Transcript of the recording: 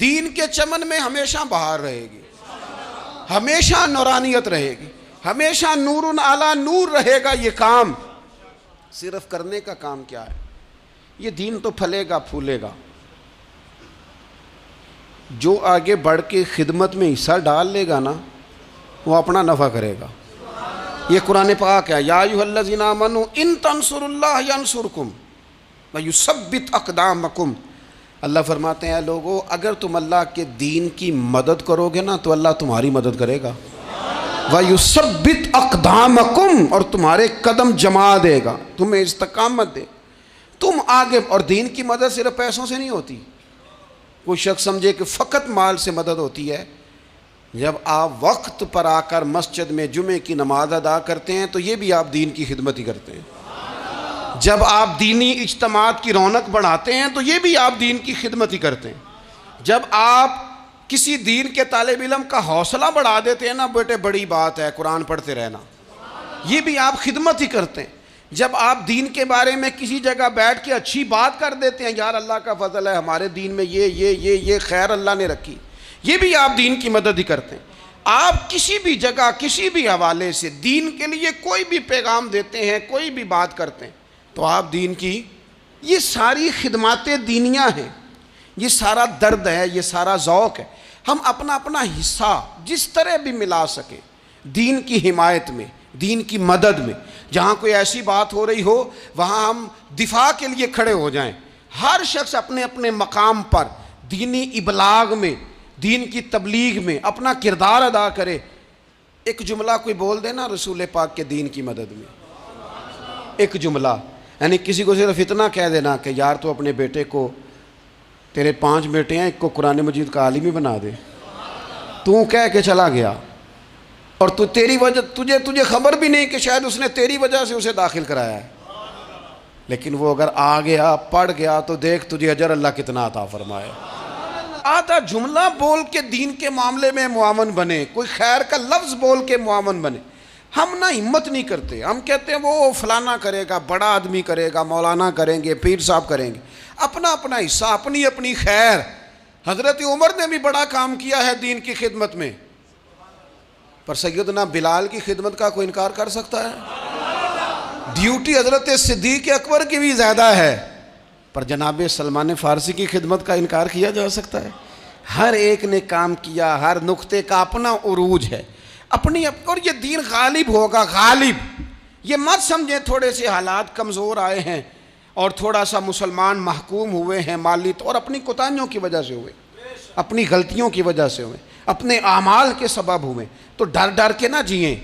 दीन के चमन में हमेशा बहार रहेगी, हमेशा नूरानियत रहेगी, हमेशा नूरुन आला नूर रहेगा। ये काम सिर्फ करने का काम क्या है? ये दीन तो फलेगा फूलेगा। जो आगे बढ़ के खिदमत में हिस्सा डाल लेगा ना, वो अपना नफ़ा करेगा। ये कुरान पाक है, या अय्युहल्लज़ीना आमनू इन तंसुरुल्लाह यंसुरकुम व युसब्बित अक़दामकुम। अल्लाह फरमाते हैं, लोगों अगर तुम अल्लाह के दीन की मदद करोगे ना तो अल्लाह तुम्हारी मदद करेगा। व युसब्बित अक़दामकुम, और तुम्हारे कदम जमा देगा, तुम्हें इस्तिक़ामत दे, तुम आगे। और दीन की मदद सिर्फ पैसों से नहीं होती। कोई शख्स समझे कि फ़कत माल से मदद होती है। जब आप वक्त पर आकर मस्जिद में जुमे की नमाज अदा करते हैं तो ये भी आप दीन की खिदमत ही करते हैं। जब आप दीनी इज्तिमात की रौनक बढ़ाते हैं तो ये भी आप दीन की खिदमत ही करते हैं। जब आप किसी दीन के तालिब इल्म का हौसला बढ़ा देते हैं ना, बेटे बड़ी बात है कुरान पढ़ते रहना, ये भी आप खिदमत ही करते हैं। जब आप दीन के बारे में किसी जगह बैठ के अच्छी बात कर देते हैं, यार अल्लाह का फजल है हमारे दीन में ये खैर अल्लाह ने रखी, ये भी आप दीन की मदद ही करते हैं। आप किसी भी जगह किसी भी हवाले से दीन के लिए कोई भी पैगाम देते हैं, कोई भी बात करते हैं, तो आप दीन की ये सारी खिदमतें दीनियाँ हैं, ये सारा दर्द है, ये सारा ज़ौक़ है। हम अपना अपना हिस्सा जिस तरह भी मिला सके दीन की हिमायत में, दीन की मदद में। जहाँ कोई ऐसी बात हो रही हो वहाँ हम दिफा के लिए खड़े हो जाएं। हर शख्स अपने अपने मकाम पर दीनी इबलाग में, दीन की तबलीग में अपना किरदार अदा करे। एक जुमला कोई बोल देना रसूल पाक के दीन की मदद में, एक जुमला, यानी किसी को सिर्फ इतना कह देना कि यार तो अपने बेटे को, तेरे 5 बेटे हैं, एक को कुरान मजीद का आलिम ही बना दे। तू कह के चला गया और तू तेरी वजह तुझे खबर भी नहीं कि शायद उसने तेरी वजह से उसे दाखिल कराया है। लेकिन वो अगर आ गया, पढ़ गया, तो देख तुझे अजर अल्लाह कितना अता फरमाए। आधा जुमला बोल के दीन के मामले में मुआवन बने, कोई खैर का लफ्ज़ बोल के मुआवन बने। हम ना हिम्मत नहीं करते, हम कहते हैं वो फलाना करेगा, बड़ा आदमी करेगा, मौलाना करेंगे, पीर साहब करेंगे। अपना अपना हिस्सा, अपनी अपनी खैर। हज़रत उमर ने भी बड़ा काम किया है दीन की खिदमत में, पर सैयदना बिलाल की खिदमत का कोई इनकार कर सकता है? ड्यूटी हज़रत सिद्दीक़ अकबर की भी ज़्यादा है, पर जनाब सलमान फ़ारसी की खिदमत का इनकार किया जा सकता है? हर एक ने काम किया, हर नुक्ते का अपना उरूज है, अपनी। और ये दीन गालिब होगा, गालिब। ये मत समझें थोड़े से हालात कमज़ोर आए हैं और थोड़ा सा मुसलमान महकूम हुए हैं माली और अपनी कोताहियों की वजह से हुए, अपनी गलतियों की वजह से हुए, अपने आमाल के सबब हुए, तो डर डर के ना जिएं।